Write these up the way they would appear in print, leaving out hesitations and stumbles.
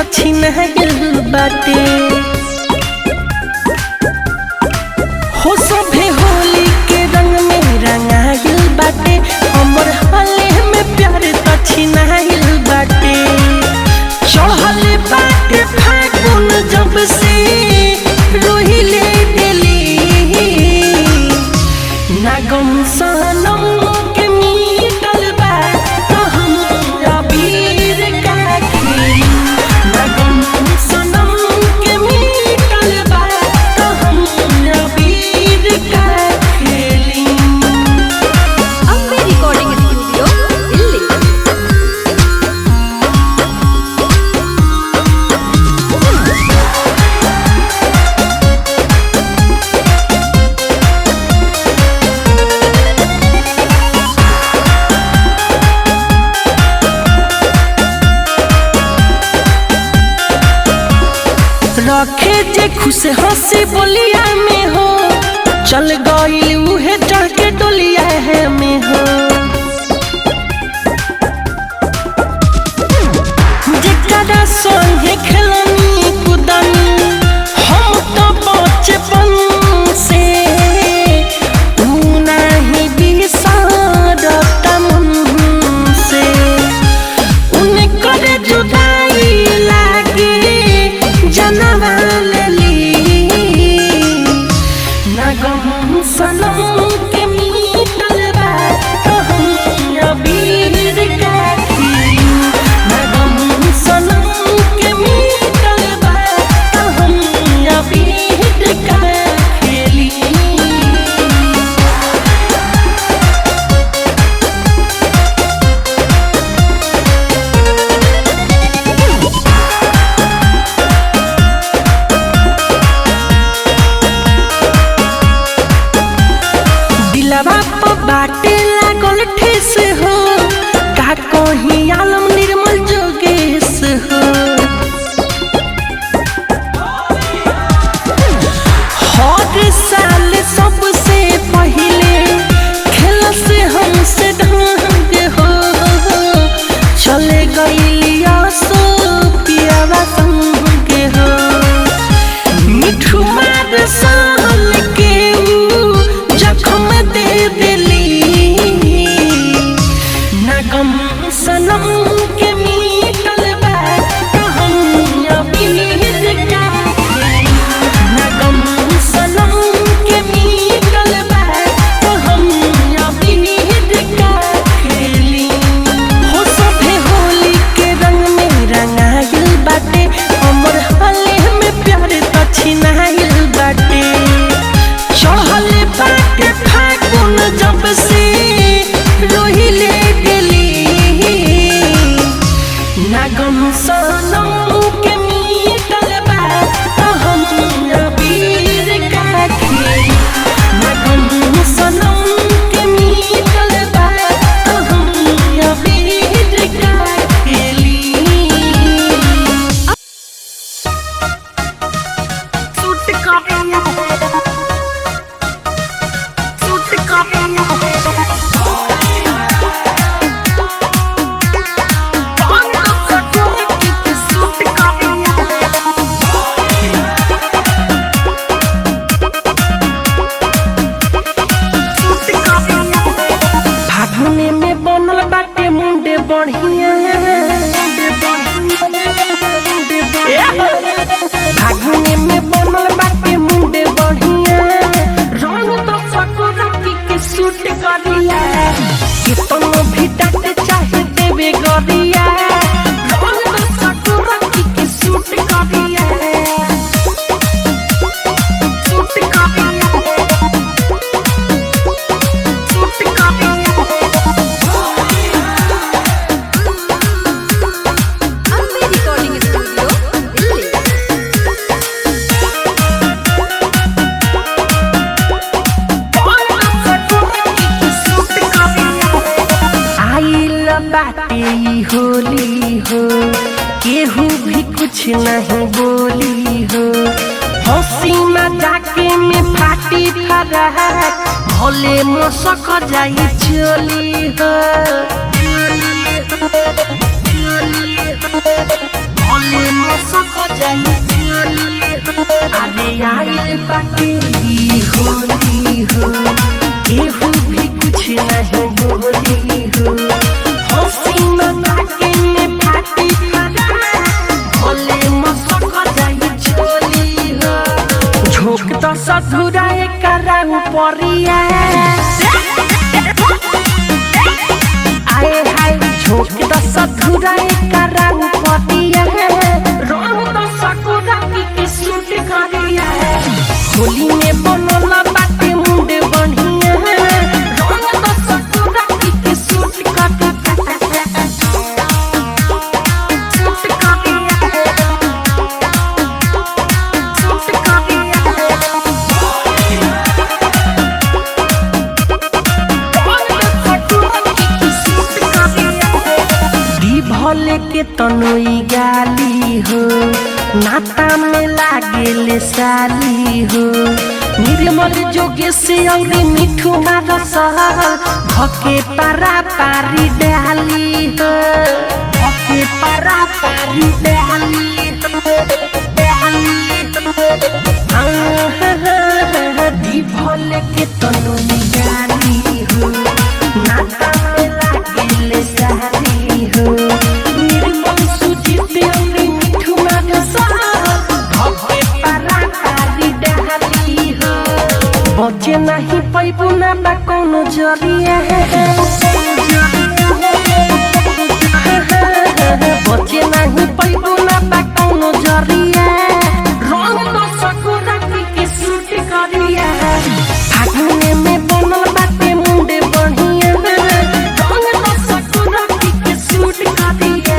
तो छिनाइल बाटे हो सभे होली के रंग में रंगाइल बाटे हमर हाले में प्यार तो छिनाइल बाटे चढ़ल बाटे फागुन जब से रोहिले दिली ना गम सनम के मीटल बा तो हम अबीर का खेली ना गम सनम के मीटल बा तो हम अबीर का खेली। Ambe recording studio Delhi. रखे जे खुश हंसी बोलिया में हो चल गइल उहे चढ़ के डोलिया है में हो जेकरा संगे खेलनी कुदनी हम तो बचपन से तू नहीं बिसरता मन से उनकर जुदाई लागे जनवा लेली ना गम सनम के मीटल बा तो हम अबीर का खेली ना गम सनम के मीटल बा तो हम अबीर का खेली। दिलवा पर बाटे लागल ठेस हो का कहीं आलम निर्मल जोगेश हो हर साल सबसे पहले खेल से हमसे ढंग हो चले गइलिया सो पियावा संग हो मिठू मार साल के जखम दे दिली ना गम सनम के मीटल बा तो हम अबीर का खेली ना गम सनम के मीटल बा तो हम अबीर का खेली हो सभे होली के रंग में रंगाइल बाटे हमर हाले में प्यार तो छिनाइल बाटे चढ़ल बाटे फागुन जब से रोहिले दिली ना गम सनम के मीटल बा तो हम अबीर का खेली ना गम सनम के मीटल बा तो हम अबीर का खेली। फागुने में बनल बाटे मुंडे बढ़िया फागुने में बनल बाटे मुंडे बढ़िया रंग तो सकोरकी के सूट करिया कितनो भी डांटे चाहे देवे गरिया रंग तो सकोरकी के सूट करिया सूट करिया सूट करिया। Ambe recording studio Delhi. आइल बाटे ई होली हो केहू भी कुछ नहीं बोली हो हंसी मजाके में फाटी फराक भले मसक जाई चली हो भले अरे आइल बाटे ई होली हो, केहू भी कुछ नहीं बोली हो। हंसी मजाके में फाटी फरा, भोले मसक जाई चोली हो। झोंक तो सधुरा एकरा उपरिया, आए हाय झोंक तो सधुरा एकरा उपरिया। रंग तो सकुरा की सूट करिया, होली में बनल बाटे मुंडे बढ़िया। रंग तो सकुरा की सूट करिया, सूट करिया, सूट करिया। दी भले के तनोई गाली हो, नाता में लागेले साली हो। निर्मल जोगे से औरी मिठू मारसल, भके पारा पारी डाली हो, भके पारा पारी डाली हो, डाली हो। दी भले के तनोई गाली हो, नाता में लागेले साली हो। निर्मल सुजीत औरी मिठू मारसल, भके पारा पारी डाली हो। बचे नहीं पैबू ना बा कौनो जरिया, बचे नहीं पैबू ना बा कौनो जरिया। रंग तो सकुरा की सूट करिया, फागुने में बनल बाटे मुंडे बढ़िया। रंग तो सकुरा की सूट करिया।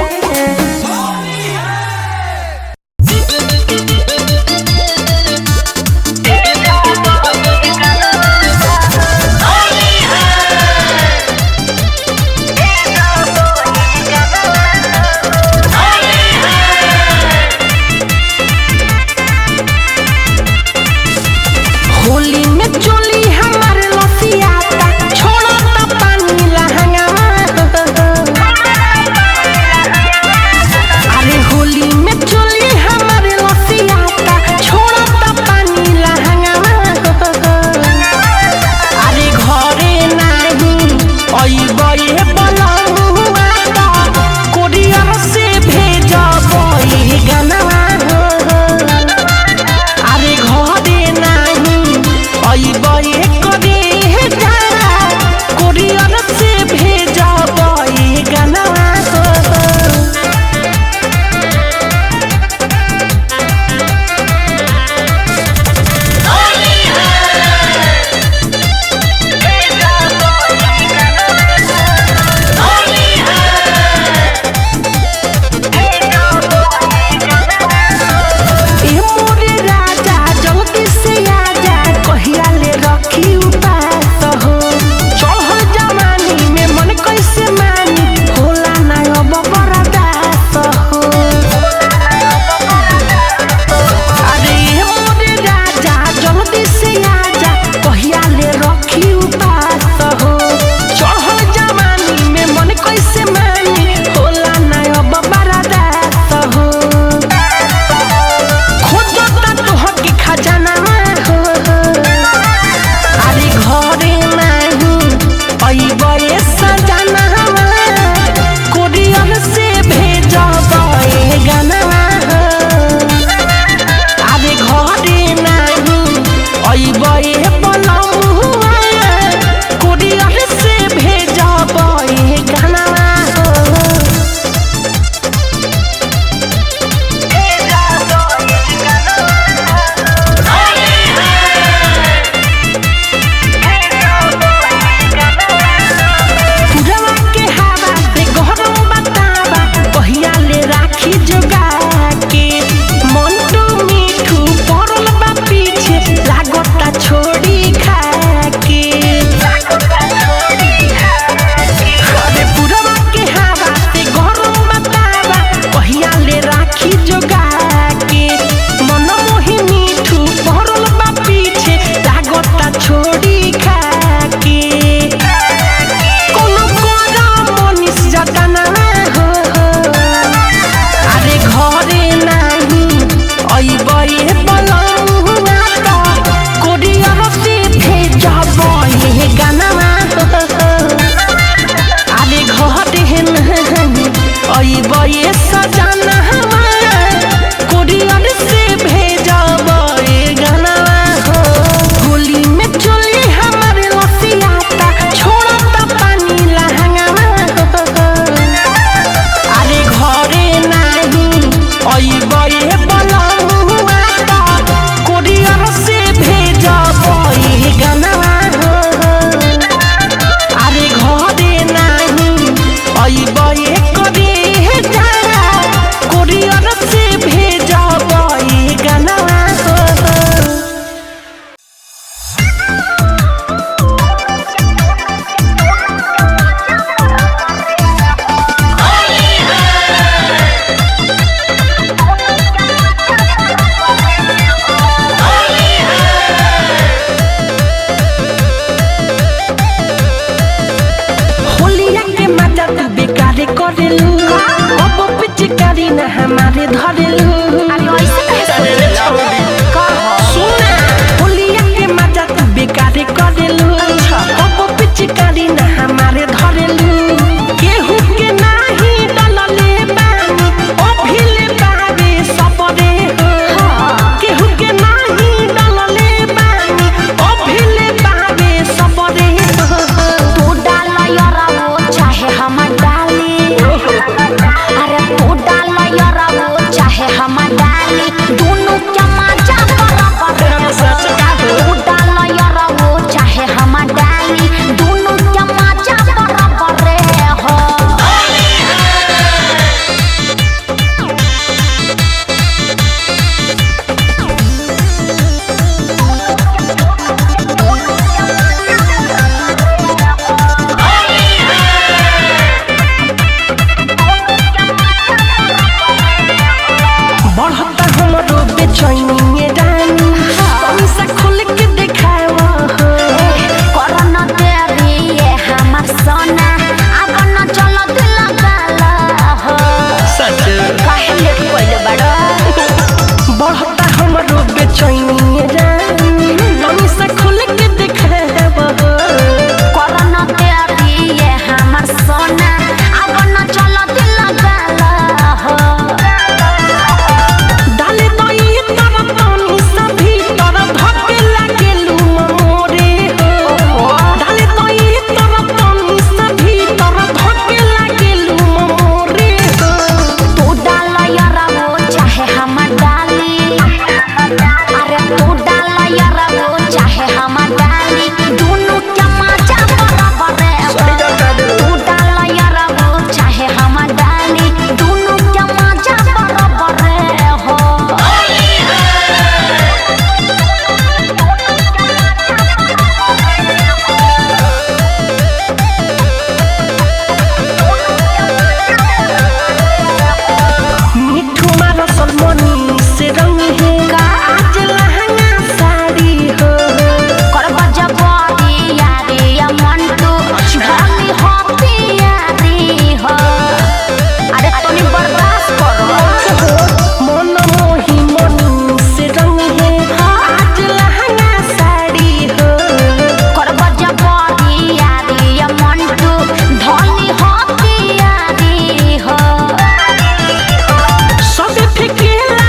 आई बये बलमुआ कोरियर से भेजबई गनवा अरे घरे नहीं आई बये करे जा कोरियर से भेजबई गनवा करेलू अब पिचकारी न हमारे धरेलू अरे ऐसे सुना होलिया के मजा तू बेकार करेलू अब पिचकारी न हमारे धरेलू केहू के नाही डलले बानी अभिले बारे सबरे केहू के नाही डलले बानी अभिले बारे सबरे तू डाल यारा वो चाहे हम डाली अरे तू डाल यारा वो चाहे हम डाली दोनों क्या मजा बराबर तू डाल यारा वो चाहे हम डाली दोनों क्या मजा बराबर हो बढ़ता हमरो बेचैनी रानी पैसा खोल के दिखावा कोरोना तेरी ये हमर सोना अब न चलो दिल गाला हो सच काहे लेट कोइले बड़ा बढ़ता हमरो बेचैनी रानी पैसा खोल के दिखावा कोरोना तेरी ये हमर सोना अब न चलो दिल गाला हो डाले दई तरफ पानी सभी तरफ धके लागेलू मोरे हो डाले दई तरफ पानी सभी तरफ धके लागेलू मोरे हो तू डाल यारा वो चाहे हम डाली अरे तू डाल यारा वो चाहे हम डाली दोनों क्या मजा बराबर हो तू डाल यारा वो चाहे हम डाली दोनों क्या मजा बराबर हो मिठू मारो सलमनी से रंग है आज लहंगा साड़ी हो करबा जबरी यारी या मंटू भली हो प्यारी हो अरे तनी बर्दाश्त करो मन मोही मनु से रंग है आज लहंगा साड़ी हो करबा जबरी यारी या मंटू भली हो प्यारी हो सब फेकेला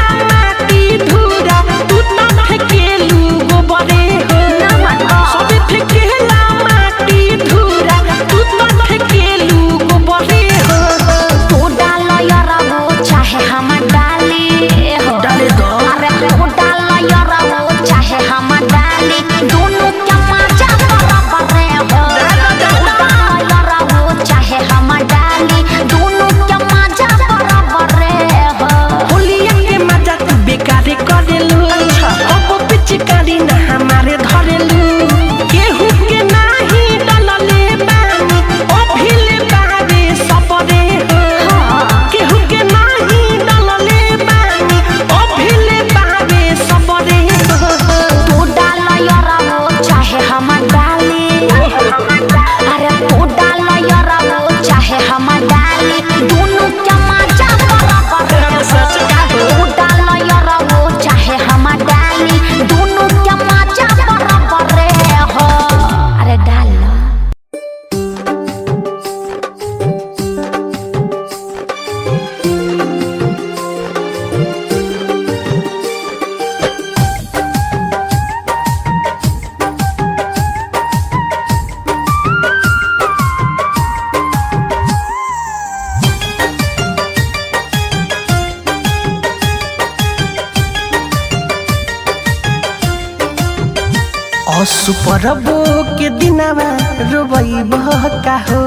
असुपरबो के दिनमा रोबै बहका हो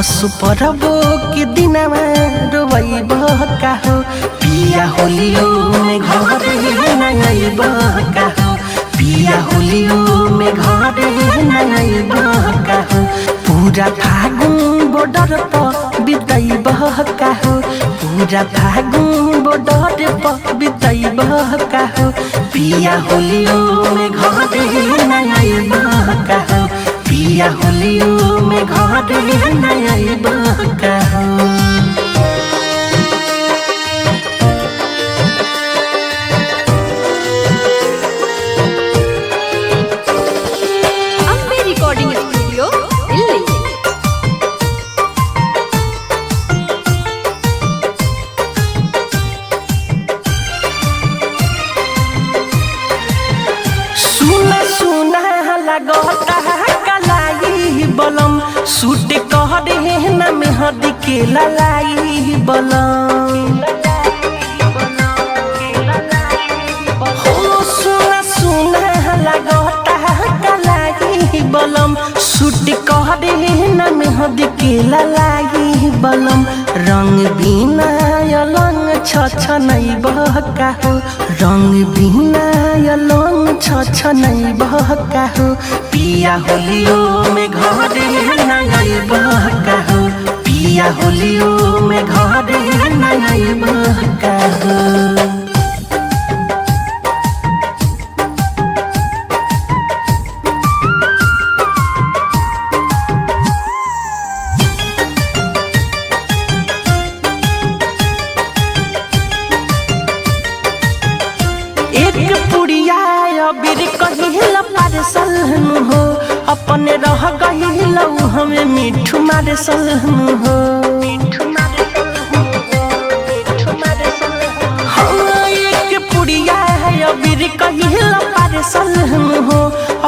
असुपरबो के दिनमा रोबै बहका हो पिया होलियो में घर नई बहका हो पिया होलियो में घर नई बहका हो पूरा फागुन बॉर्डर पर बिताई बहका हो पूरा फागुन बॉर्डर पर बिताई बहका हो पिया होलियो में घर नई बहका हो पिया होलियो में घर नई बहका हो ಅಂಬೆ ರೆಕಾರ್ಡಿಂಗ್ ಸ್ಟುಡಿಯೋ ಇಲ್ಲಿ सुना सुना लगता कलाई बलम सूट कह रहे न मेहदी के ललाई बलम हो सुना सुना लगता कलाई बलम सूट कह रहे न मेहदी के ललाई बलम रंग बिना अलंग छ नहीं बहका हो रंग बिना अलंग छ नहीं बहका हो पिया होलियो में घर नई बहका हो पिया होलियो में घर नई बहका हो एक पुड़िया अबीर कहिल पारसल हो अपने रह गहिल हमें मिठू मारसल हो हाँ, एक पुड़िया अबीर कहिल पारसल हो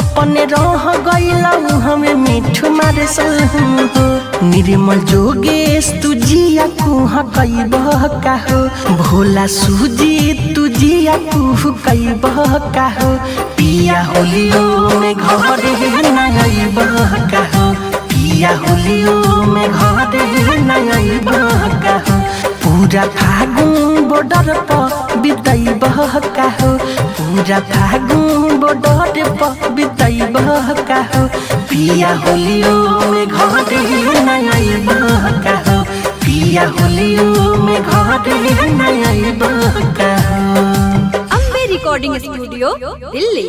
अपने रह गइल हमें मिठू मारसल हो निर्मल जोगेश तुझिया कुह कई बहका हो भोला सूजी तुझिया कुह कई बहका हो पिया होलियो में घर नई बहका हो पिया होलियो में घर नई बहका हो पूरा फागुन बॉर्डर पर बिताई बहका हो पूरा फागुन बॉर्डर पर बिताई बहका हो पिया होलियो में घर नई बहका हो पिया होलियो में घर नई बहका हो ಅಂಬೆ ರೆಕಾರ್ಡಿಂಗ್ ಸ್ಟುಡಿಯೋ ಇಲ್ಲಿ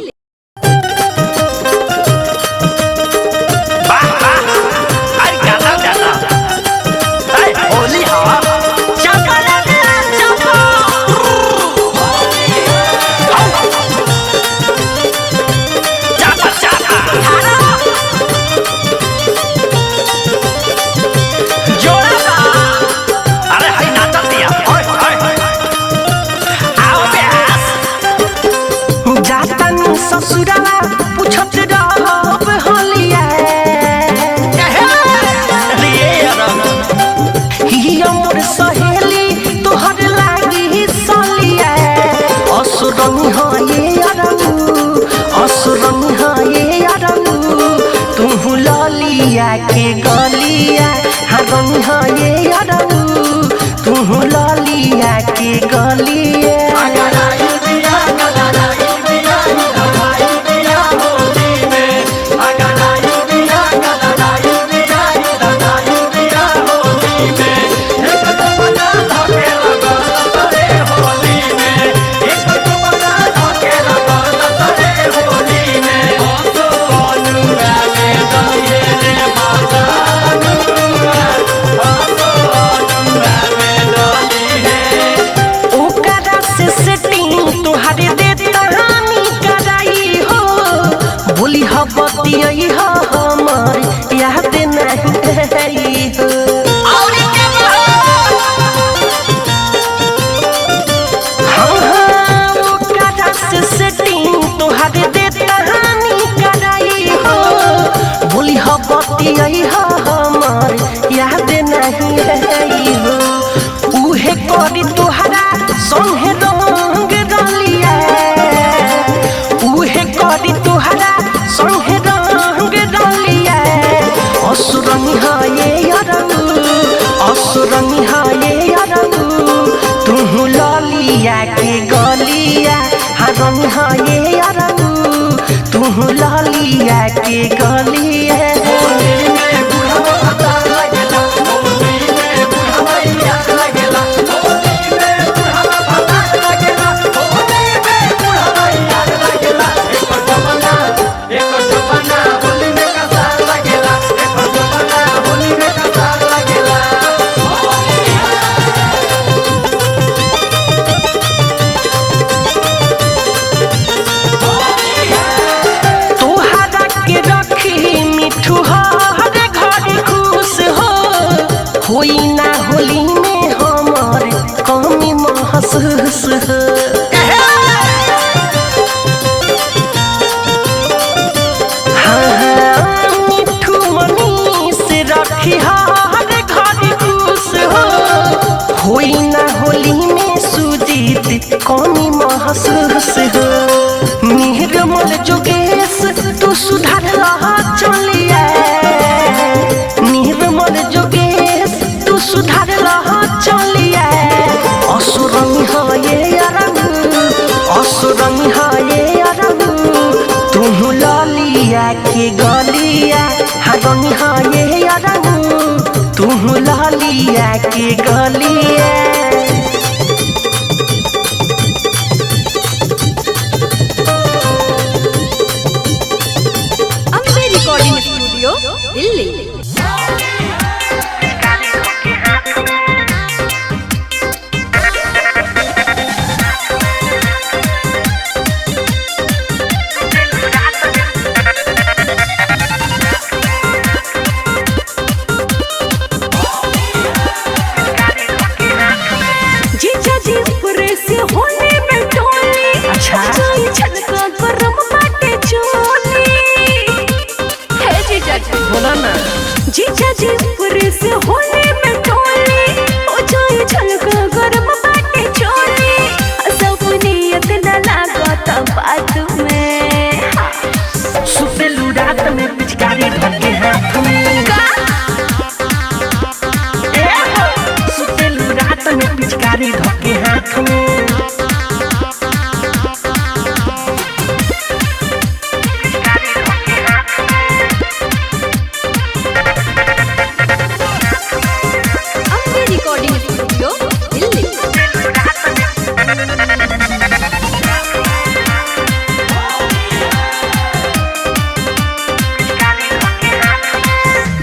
जातन ललिया के गलिया हरम है अरबू तू ललिया के गलिया होई ना होली में हमर कमी महसूस हाँ मिठू मनी से रखी हर घर खुश हो होई ना होली में सुजीत कमी महसूस हो निर्मल जोगेश तू सुधार चलिए निर्मल जोगेश सुधार चलिए असुरंग है असुरंग है तुम ललिया के गलिया हरंग है तुम ललिया के गलिया अम्बे रिकॉर्डिंग स्टूडियो दिल्ली। जीजा जी पूरे से होली में टोली ओ जाए छलका गरम बाटे चोली सब नियत न लागत बात में सुतेलू रात में पिचकारी धके हाथ में सुतेलू रात में पिचकारी धके हाथ में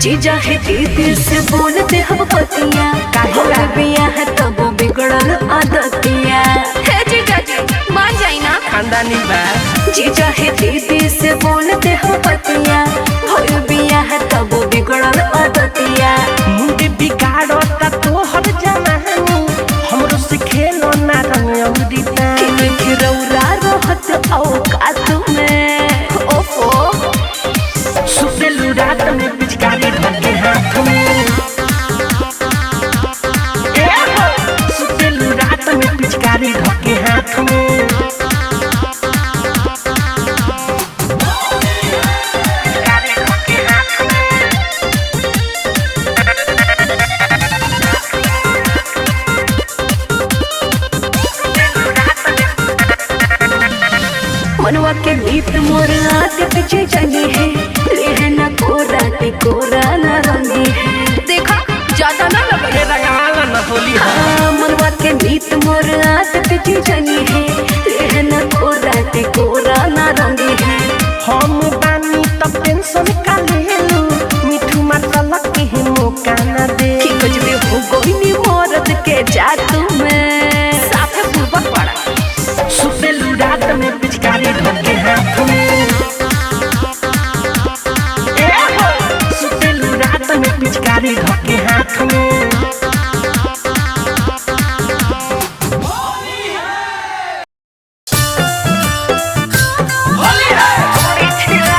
जीजा है दीदी से बोलते हम पतिया काहे बिया है तब बिगड़ल आदतिया है जीजा जी मान जाई ना खानदानी बा जीजा है दीदी से बोलते हम पतिया होय बिया है तब बिगड़ल आदतिया मुंडे बिगाड़ो ता तोहर जमानी हमरो से खेलो ना रंग औरीता खिरौरा रहत औकात में ओफो सुतेलू रात में पिचकारी धके हाथ में सुतेलू रात में पिचकारी धके हाथ में मनवा के गीत मोर आके पीछे चली है लेहना कोरा ते कोरा ना रंगी है देखा ज्यादा ना लगे रंगाला ना होली मनवा के गीत मोर आके पीछे चली है लेहना कोरा ते कोरा ना रंगी है हम बानी तब टेंशन का लेलू मिठू मसाला के मौका ना दे कि कुछ भी हो कोई नहीं मौरत के जादू में साफे पूर्वक पड़ा सुतेलू रात में पिचकारी धके हाथ में सुतेलू रात में पिचकारी धके हाथ में होली है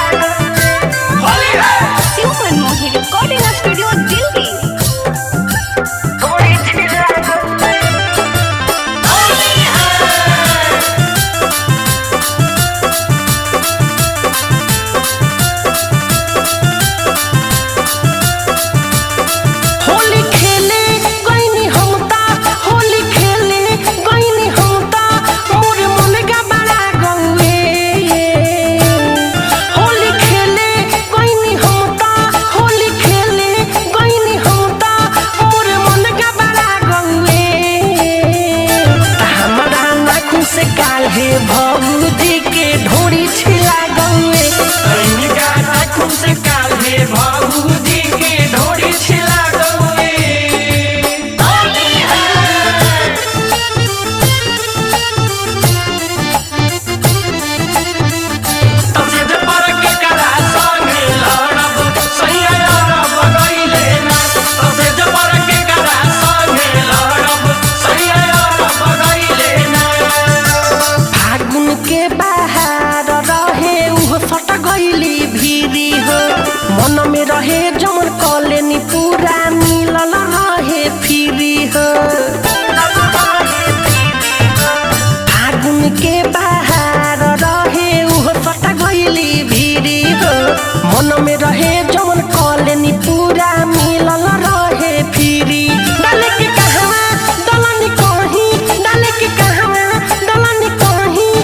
मन में रहे जवन कॉलेनी पूरा मिलल रहे फ्री डाले के कहवा दलनी कहीं डाले के कहवा दलनी कहीं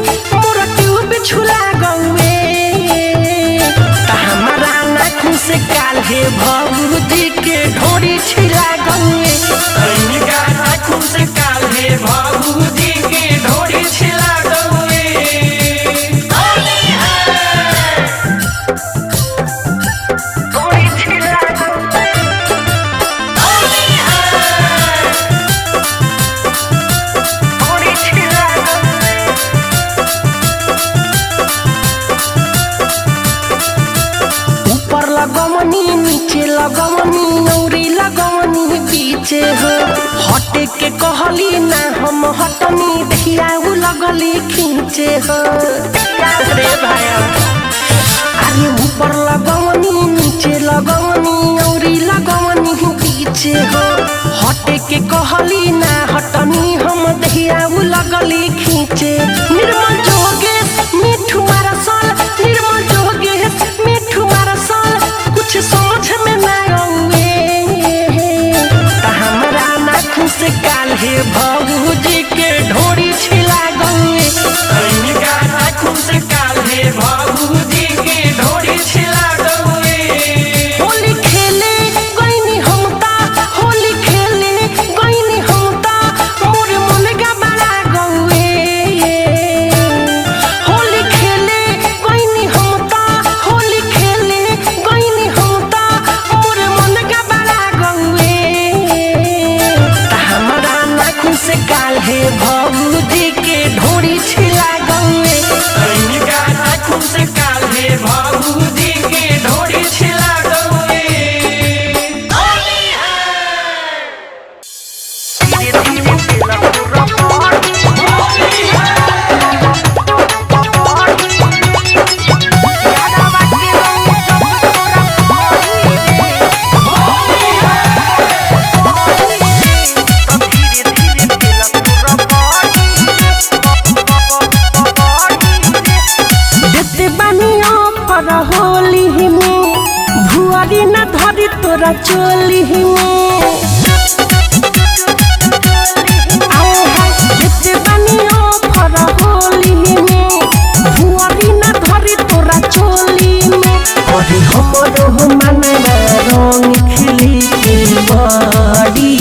मोरा ट्यूब छुला गौए त हमारा नाखून से काल्हे भौजी के ढोरी छिला गौए कनिका नाखून से काल्हे भौजी के ढोरी छिला गौए ऊपर लगवनी नीचे लगवनी औरी लगवनी पीछे हो हटे के कहली ना हम हटनी धियाऊ लगली खींचे हो अरे भाया अरे ऊपर लगवनी नीचे लगवनी औरी लगवनी पीछे हो हटे के कहली ना हटनी हम धियाऊ लगली खींचे निर्मल जोगेश मिठू मारसल निर्मल जोगेश मिठू मारसल कुछ समझ में ना आवे हमरा नाखून से काल्हे भौजी के ढोरी छिला गौए कनिका नाखून से काल्हे भौजी के ढोरी छिला गौए होली खेले गइनी हमता होली खेले गइनी हमता मोर मन गबड़ा गौए होली खेले गइनी हमता होली खेले गइनी हमता मोर मन गबड़ा गौए त हमरा नाखून से काल्हे भौजी के ढोरी छिला गौए कनिका नाखून से काल्हे भौजी के ढोरी छिला गौए देते बानियों पर होली में भुआरी न धरी तोरा चोली में आए हाय देते बानियों पर होली में भुआरी न धरी तोरा चोली में अरे हमरो मनवा रंग खिली के बड़ी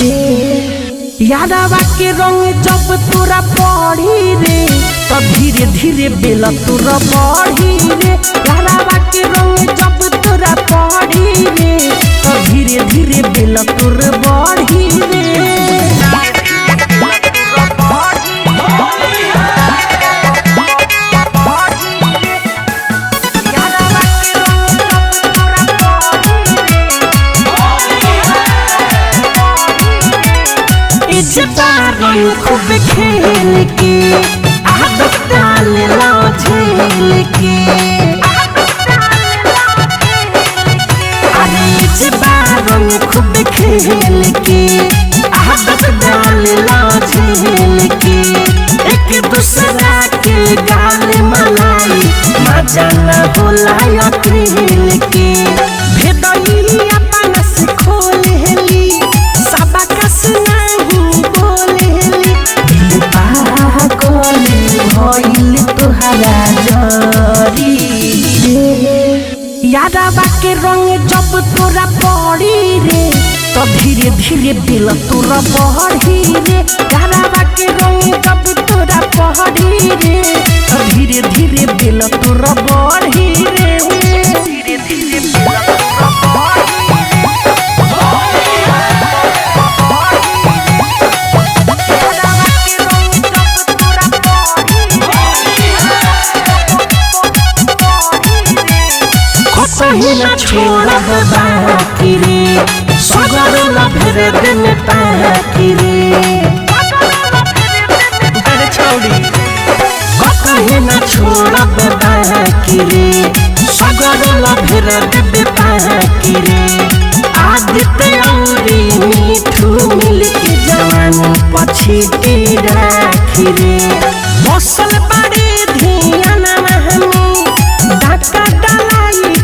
रे यादवा के रंग जब तोरा पड़ी रे तब धीरे धीरे बेला तोरा बढ़ी रे यादवा के रंग जब तोरा पड़ी रे तब धीरे धीरे बेला तोरा बढ़ी रे रंग खूब खेल के आदत डाल ला झेल के अरे जबा रंग खूब खेल के आदत डाल ला झेल के एक दूसरा के गाल मलाई मजा न होला अकेल के भेदई अपन से खोल हेली सबा कस नहीं बोलेली दिल पागल भइल तोहरा जरी यादवा के रंग जब तोरा पड़ी रे तब धीरे धीरे दिल तोरा बढ़ी रे यादवा के रंग जब तोरा पड़ी रे तब धीरे धीरे दिल तोरा बढ़ी रे धीरे धीरे दिल तोरा बढ़ी कहीं न छोड़ब बाकी रे सगर न फिर दिन ताकी रे अरे छोड़ी कहीं न छोड़ब बाकी रे सगर न फिर दिन ताकी रे आदित्य औरी मीठू मिलके जवानी पछी के राखी रे बसल बड़े धियाना हमी डाका डालाई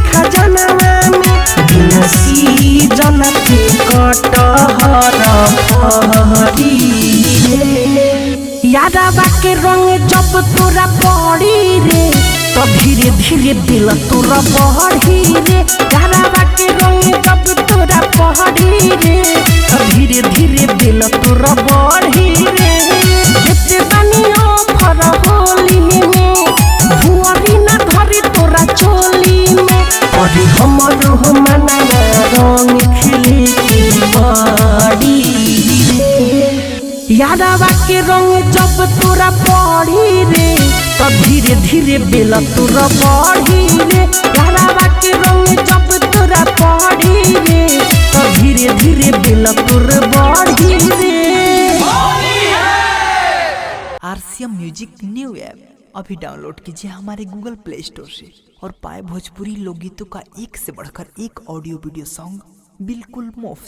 यारावा के रंग जब तोरा पड़ी रे तो धीरे धीरे दिल तोरा बढ़ी रे। यारावा के रंग जब तोरा पड़ी रे तो धीरे धीरे दिल तोरा बढ़ी रे। जेते बानियो फर होली में भुअरी ना धरी तोरा चोली में अरे हमर हो मना रंग खिली की बड़ी रे। यारावा के रंग जब तोरा पड़ी रे तो धीरे धीरे बेला तोरा बढ़ी रे। यारावा के रंग जब तोरा पड़ी रे तो धीरे धीरे बेला तोरा बढ़ी रे। आरसीएम म्यूजिक न्यू ऐप अभी डाउनलोड कीजिए हमारे गूगल प्ले स्टोर से और पाए भोजपुरी लोकगीतों का एक से बढ़कर एक ऑडियो वीडियो सॉन्ग बिल्कुल मुफ्त।